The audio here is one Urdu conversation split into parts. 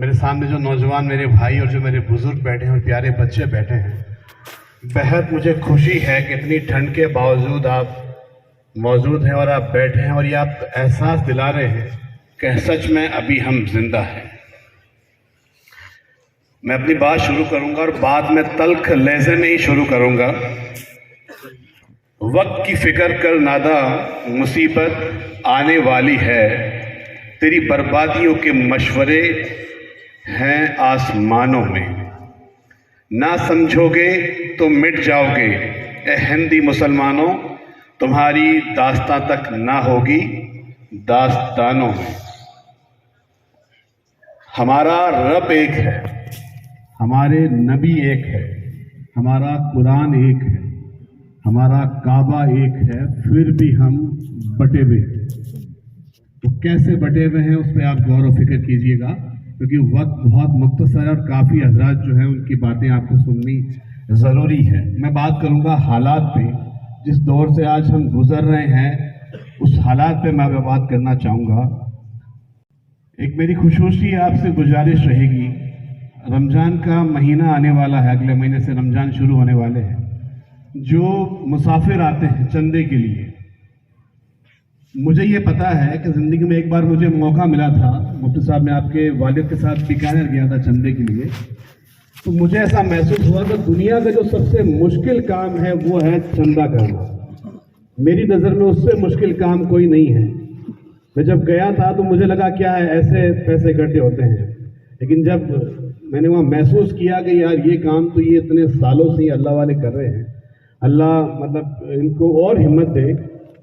میرے سامنے جو نوجوان میرے بھائی اور جو میرے بزرگ بیٹھے ہیں اور پیارے بچے بیٹھے ہیں، بہت مجھے خوشی ہے کہ اتنی ٹھنڈ کے باوجود آپ موجود ہیں اور آپ بیٹھے ہیں اور یہ آپ احساس دلا رہے ہیں کہ سچ میں ابھی ہم زندہ ہیں۔ میں اپنی بات شروع کروں گا اور بعد میں تلخ لہجے میں ہی شروع کروں گا۔ وقت کی فکر کر نادا، مصیبت آنے والی ہے، تیری بربادیوں کے مشورے ہیں آسمانوں میں، نہ سمجھو گے تو مٹ جاؤ گے اے ہندی مسلمانوں، تمہاری داستاں تک نہ ہوگی داستانوں میں۔ ہمارا رب ایک ہے، ہمارے نبی ایک ہے، ہمارا قرآن ایک ہے، ہمارا کعبہ ایک ہے، پھر بھی ہم بٹے ہوئے ہیں۔ تو کیسے بٹے ہوئے ہیں اس پہ آپ غور و فکر کیجئے گا، کیونکہ وقت بہت مختصر ہے اور کافی حضرات جو ہیں ان کی باتیں آپ کو سننی ضروری ہے۔ میں بات کروں گا حالات پہ، جس دور سے آج ہم گزر رہے ہیں اس حالات پہ میں بات کرنا چاہوں گا۔ ایک میری خصوصی آپ سے گزارش رہے گی، رمضان کا مہینہ آنے والا ہے، اگلے مہینے سے رمضان شروع ہونے والے ہیں۔ جو مسافر آتے ہیں چندے کے لیے، مجھے یہ پتا ہے کہ زندگی میں ایک بار مجھے موقع ملا تھا، مفتی صاحب میں آپ کے والد کے ساتھ بیکانیر گیا تھا چندے کے لیے، تو مجھے ایسا محسوس ہوا کہ دنیا کا جو سب سے مشکل کام ہے وہ ہے چندہ کرنا۔ میری نظر میں اس سے مشکل کام کوئی نہیں ہے۔ میں جب گیا تھا تو مجھے لگا کیا ہے، ایسے پیسے اکٹھے ہوتے ہیں، لیکن جب میں نے وہاں محسوس کیا کہ یار یہ کام تو یہ اتنے سالوں سے اللہ والے کر رہے ہیں، اللہ مطلب ان کو اور ہمت دے۔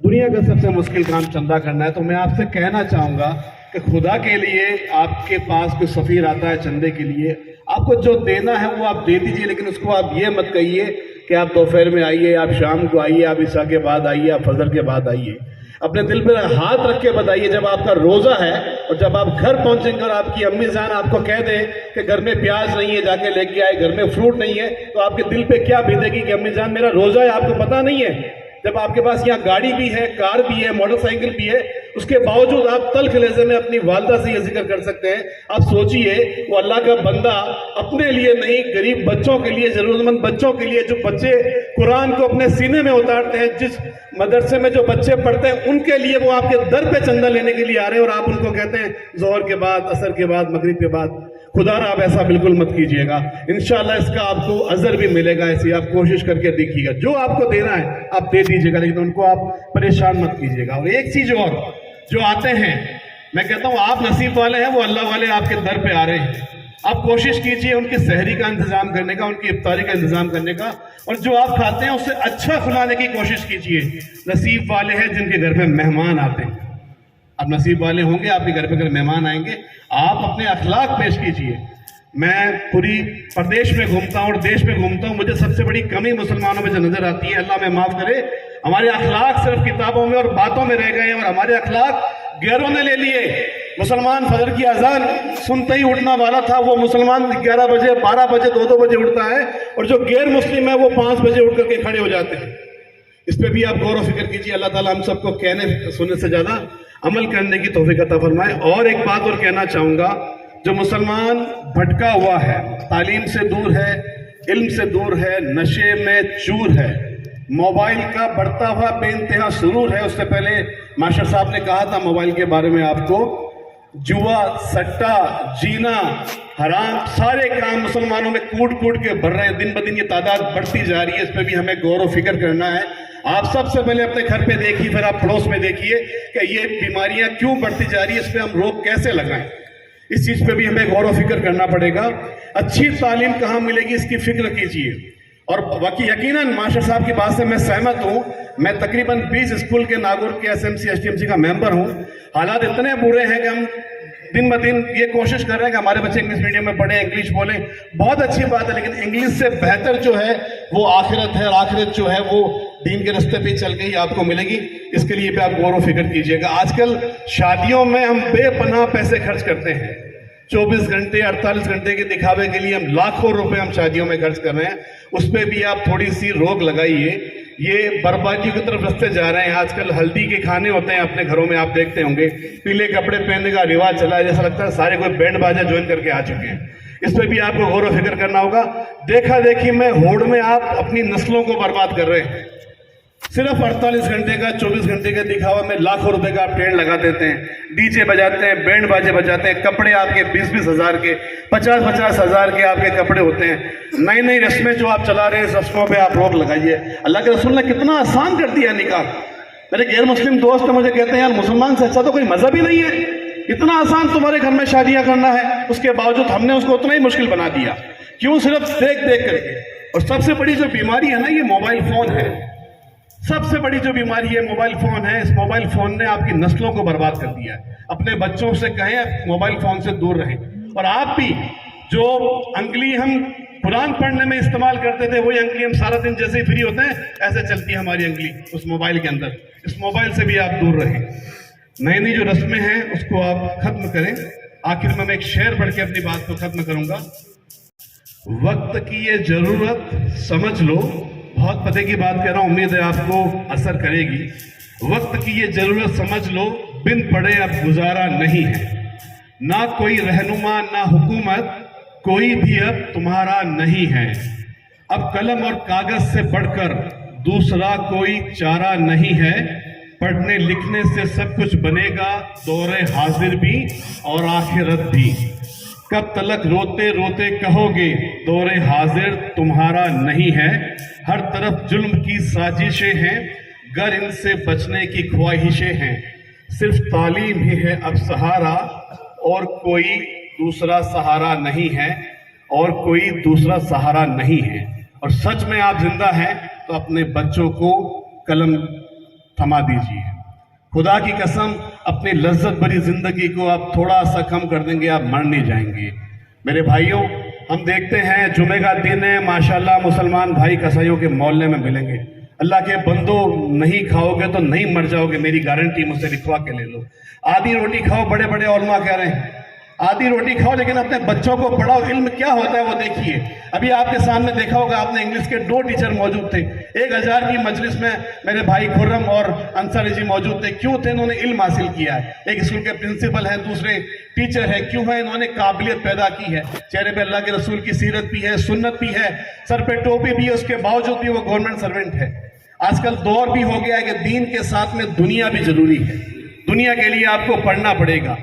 دنیا کا سب سے مشکل کام چندہ کرنا ہے۔ تو میں آپ سے کہنا چاہوں گا کہ خدا کے لیے آپ کے پاس کوئی سفیر آتا ہے چندے کے لیے، آپ کو جو دینا ہے وہ آپ دے دیجئے، لیکن اس کو آپ یہ مت کہیے کہ آپ دوپہر میں آئیے، آپ شام کو آئیے، آپ عشاء کے بعد آئیے، آپ فجر کے بعد آئیے۔ اپنے دل پہ ہاتھ رکھ کے بتائیے جب آپ کا روزہ ہے اور جب آپ گھر پہنچیں گے اور آپ کی امی جان آپ کو کہہ دے کہ گھر میں پیاز نہیں ہے، جا کے لے کے آئے، گھر میں فروٹ نہیں ہے، تو آپ کے دل پہ کیا بیتے گی کہ امی جان میرا روزہ ہے، آپ کو پتہ نہیں ہے۔ جب آپ کے پاس یہاں گاڑی بھی ہے، کار بھی ہے، موٹر سائیکل بھی ہے، اس کے باوجود آپ تلخ لہجے میں اپنی والدہ سے یہ ذکر کر سکتے ہیں۔ آپ سوچئے وہ اللہ کا بندہ اپنے لیے نہیں، غریب بچوں کے لیے، ضرورت مند بچوں کے لیے، جو بچے قرآن کو اپنے سینے میں اتارتے ہیں، جس مدرسے میں جو بچے پڑھتے ہیں، ان کے لیے وہ آپ کے در پہ چندہ لینے کے لیے آ رہے ہیں، اور آپ ان کو کہتے ہیں ظہر کے بعد، عصر کے بعد، مغرب کے بعد۔ خدا را آپ ایسا بالکل مت کیجئے گا، انشاءاللہ اس کا آپ کو اجر بھی ملے گا۔ ایسی آپ کوشش کر کے دیکھیے گا، جو آپ کو دینا ہے آپ دے دیجئے گا، لیکن ان کو آپ پریشان مت کیجئے گا۔ اور ایک چیز اور، جو آتے ہیں، میں کہتا ہوں آپ نصیب والے ہیں، وہ اللہ والے آپ کے در پہ آ رہے ہیں۔ آپ کوشش کیجئے ان کی سحری کا انتظام کرنے کا، ان کی افطاری کا انتظام کرنے کا، اور جو آپ کھاتے ہیں اسے اچھا کھلانے کی کوشش کیجئے۔ نصیب والے ہیں جن کے گھر پہ مہمان آتے ہیں۔ آپ نصیب والے ہوں گے، آپ کے گھر پہ اگر مہمان آئیں گے، آپ اپنے اخلاق پیش کیجئے۔ میں پوری پردیش میں گھومتا ہوں اور دیش میں گھومتا ہوں، مجھے سب سے بڑی کمی مسلمانوں میں جو نظر آتی ہے، اللہ میں معاف کرے، ہمارے اخلاق صرف کتابوں میں اور باتوں میں رہ گئے ہیں، اور ہمارے اخلاق غیروں نے لے لیے۔ مسلمان فجر کی اذان سنتے ہی اٹھنا والا تھا، وہ مسلمان 11 بجے، 12 بجے، 2 بجے اٹھتا ہے، اور جو غیر مسلم ہے وہ 5 بجے اٹھ کر کے کھڑے ہو جاتے ہیں۔ اس پہ بھی آپ غور و فکر کیجئے۔ اللہ تعالیٰ ہم سب کو کہنے سننے سے زیادہ عمل کرنے کی توفیق عطا فرمائے۔ اور ایک بات اور کہنا چاہوں گا، جو مسلمان بھٹکا ہوا ہے، تعلیم سے دور ہے، علم سے دور ہے، نشے میں چور ہے، موبائل کا بڑھتا ہوا بے انتہا سرور ہے۔ اس سے پہلے ماشر صاحب نے کہا تھا موبائل کے بارے میں آپ کو، جوا، سٹا، جینا، حرام، سارے کام مسلمانوں میں کوٹ کوٹ کے بڑھ رہے ہیں، دن بدن یہ تعداد بڑھتی جا رہی ہے۔ اس پہ بھی ہمیں غور و فکر کرنا ہے۔ آپ سب سے پہلے اپنے گھر پہ دیکھیے، پھر آپ پڑوس میں دیکھیے کہ یہ بیماریاں کیوں بڑھتی جا رہی ہے، اس پہ ہم روک کیسے لگائیں۔ اس چیز پہ بھی ہمیں غور و فکر کرنا پڑے گا۔ اچھی تعلیم کہاں ملے گی اس کی فکر کیجئے۔ اور باقی یقیناً ماشر صاحب کی بات سے میں سہمت ہوں۔ میں تقریباً 20 اسکول کے ناگور کے SMC HTMC کا ممبر ہوں۔ حالات اتنے برے ہیں کہ ہم دن بدن یہ کوشش کر رہے ہیں کہ ہمارے بچے انگلش میڈیم میں پڑھیں، انگلش بولیں، بہت اچھی بات ہے، لیکن انگلش سے بہتر جو ہے وہ آخرت ہے، اور آخرت جو ہے وہ دین کے راستے پہ چل کے ہی آپ کو ملے گی۔ اس کے لیے بھی آپ غور و فکر کیجئے گا۔ آج کل شادیوں میں ہم بے پناہ پیسے خرچ کرتے ہیں، 24 گھنٹے 48 گھنٹے کے دکھاوے کے لیے ہم لاکھوں روپے ہم شادیوں میں خرچ کر رہے ہیں۔ اس پہ بھی آپ تھوڑی سی روک لگائیے۔ یہ بربادی کی طرف رستے جا رہے ہیں. آج کل ہلدی کے کھانے ہوتے ہیں اپنے گھروں میں, آپ دیکھتے ہوں گے پیلے کپڑے پہننے کا رواج چلا ہے, جیسا لگتا ہے سارے کوئی بینڈ باجا جوائن کر کے آ چکے ہیں. اس پہ بھی آپ کو غور و فکر کرنا ہوگا. دیکھا دیکھی میں ہوڑ میں آپ اپنی نسلوں کو برباد کر رہے ہیں. صرف 48 گھنٹے کا 24 گھنٹے کا دکھاوا میں لاکھوں روپے کا آپ ٹرینڈ لگا دیتے ہیں, ڈی جے بجاتے ہیں, بینڈ باجے بجاتے ہیں, کپڑے آپ کے 20-20 ہزار کے 50-50 ہزار کے آپ کے کپڑے ہوتے ہیں. نئی نئی رسمیں جو آپ چلا رہے ہیں, اس رسموں پہ آپ روک لگائیے. اللہ کے رسول نے کتنا آسان کر دیا نکاح. میرے غیر مسلم دوست مجھے کہتے ہیں یار مسلمان سے اچھا تو کوئی مذہب ہی نہیں ہے, اتنا آسان تمہارے گھر میں شادیاں کرنا ہے, اس کے باوجود ہم نے اس کو اتنا ہی مشکل بنا دیا. کیوں؟ صرف دیکھ دیکھ کر کے. اور سب سے بڑی جو بیماری ہے نا, یہ موبائل فون ہے. سب سے بڑی جو بیماری ہے موبائل فون ہے. اس موبائل فون نے آپ کی نسلوں کو برباد کر دیا ہے. اپنے بچوں سے کہیں موبائل فون سے دور رہیں. اور آپ بھی جو انگلی ہم قرآن پڑھنے میں استعمال کرتے تھے, وہی انگلی ہم سارا دن جیسے ہی فری ہوتے ہیں ایسے چلتی ہے ہماری انگلی اس موبائل کے اندر. اس موبائل سے بھی آپ دور رہیں. نئی نئی جو رسمیں ہیں اس کو آپ ختم کریں. آخر میں ایک شعر پڑھ کے اپنی بات کو ختم کروں گا. وقت کی یہ ضرورت سمجھ لو, بہت پتے کی بات کہہ رہا ہوں, امید ہے آپ کو اثر کرے گی. وقت کی یہ ضرورت سمجھ لو, بن پڑے اب گزارا نہیں ہے. نہ کوئی رہنما نہ حکومت, کوئی بھی اب تمہارا نہیں ہے. اب قلم اور کاغذ سے بڑھ کر دوسرا کوئی چارہ نہیں ہے. پڑھنے لکھنے سے سب کچھ بنے گا, دور حاضر بھی اور آخرت بھی. کب تلک روتے روتے کہو گے دور حاضر تمہارا نہیں ہے. ہر طرف ظلم کی سازشیں ہیں, گر ان سے بچنے کی خواہشیں ہیں. صرف تعلیم ہی ہے اب سہارا, اور کوئی دوسرا سہارا نہیں ہے, اور کوئی دوسرا سہارا نہیں ہے. اور سچ میں آپ زندہ ہیں تو اپنے بچوں کو قلم تھما دیجیے. خدا کی قسم اپنی لذت بھری زندگی کو آپ تھوڑا سا کم کر دیں گے, آپ مر نہیں جائیں گے. میرے بھائیوں, ہم دیکھتے ہیں جمعے کا دن ہے, ماشاءاللہ مسلمان بھائی کسائیوں کے محلے میں ملیں گے. اللہ کے بندو, نہیں کھاؤ گے تو نہیں مر جاؤ گے, میری گارنٹی, مجھ سے لکھوا کے لے لو. آدھی روٹی کھاؤ, بڑے بڑے علماء کہہ رہے ہیں آدھی روٹی کھاؤ, لیکن اپنے بچوں کو پڑھاؤ. علم کیا ہوتا ہے وہ دیکھیے. ابھی آپ کے سامنے دیکھا ہوگا آپ نے, انگلش کے 2 ٹیچر موجود تھے. 1000 کی مجلس میں میرے بھائی خرم اور انصاری جی موجود تھے. کیوں تھے؟ انہوں نے علم حاصل کیا ہے. ایک اسکول کے پرنسپل ہیں, دوسرے ٹیچر ہے. کیوں ہے؟ انہوں نے قابلیت پیدا کی ہے. چہرے پہ اللہ کے رسول کی سیرت بھی ہے, سنت بھی ہے, سر پہ ٹوپی بھی ہے, اس کے باوجود بھی وہ گورنمنٹ سرونٹ ہے. آج کل دور بھی ہو گیا ہے کہ دین کے ساتھ میں دنیا بھی ضروری ہے. دنیا کے لیے آپ کو پڑھنا پڑے گا.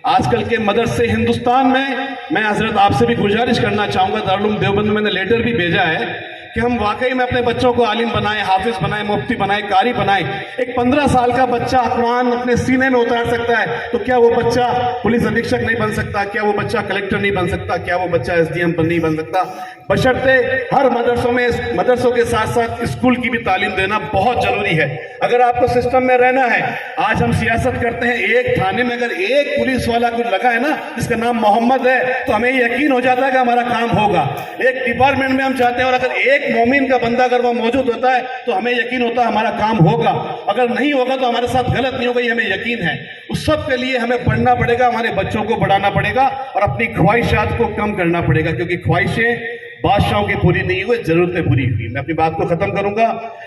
آج کل کے مدرسے ہندوستان میں حضرت آپ سے بھی گزارش کرنا چاہوں گا, دارالعلوم دیوبند میں نے لیٹر بھی بھیجا ہے کہ ہم واقعی میں اپنے بچوں کو عالم بنائیں, حافظ بنائیں, مفتی بنائیں, قاری بنائیں. ایک 15 سال کا بچہ قرآن اپنے سینے میں اتار سکتا ہے, تو کیا وہ بچہ پولیس ادھیکشک نہیں بن سکتا؟ کیا وہ بچہ کلیکٹر نہیں بن سکتا؟ کیا وہ بچہ SDM نہیں بن سکتا؟ بشرطے ہر مدرسوں کے ساتھ ساتھ اسکول کی بھی تعلیم دینا بہت ضروری ہے. اگر آپ کو سسٹم میں رہنا ہے, آج ہم سیاست کرتے ہیں, ایک تھانے میں اگر ایک پولیس والا کچھ لگا ہے نا جس کا نام محمد ہے, تو ہمیں یقین ہو جاتا ہے کہ ہمارا کام ہوگا. ایک ڈپارٹمنٹ میں ہم چاہتے ہیں, اور اگر ایک مومن کا بندہ اگر وہ موجود ہوتا ہے تو ہمیں یقین ہوتا ہے ہمارا کام ہوگا. اگر نہیں ہوگا تو ہمارے ساتھ غلط نہیں ہوگا, یہ ہمیں یقین ہے. اس سب کے لیے ہمیں پڑھنا پڑے گا, ہمارے بچوں کو بڑھانا پڑے گا, اور اپنی خواہشات کو کم کرنا پڑے گا, کیونکہ خواہشیں بادشاہوں کی پوری نہیں ہوئی, ضرورتیں پوری ہوئی. میں اپنی بات کو ختم کروں گا.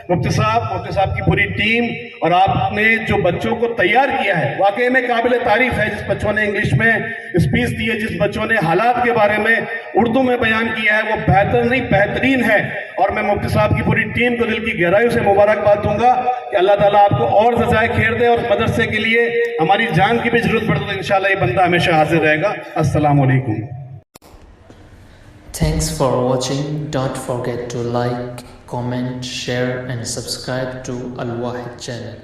مفتی صاحب کی پوری ٹیم اور آپ نے جو بچوں کو تیار کیا ہے, واقعی میں قابل تعریف ہے. جس بچوں نے انگلش میں اسپیچ دی ہے, جس بچوں نے حالات کے بارے میں اردو میں بیان کیا ہے, وہ بہتر نہیں بہترین ہے. اور میں مفتی صاحب کی پوری ٹیم کو دل کی گہرائیوں سے مبارکباد دوں گا کہ اللہ تعالیٰ آپ کو اور جزائے خیر دے, اور مدرسے کے لیے ہماری جان کی بھی ضرورت پڑے تو انشاءاللہ یہ بندہ ہمیشہ حاضر رہے گا. السلام علیکم. Thanks for watching. Don't forget to like, comment, share and subscribe to Al Wahid channel.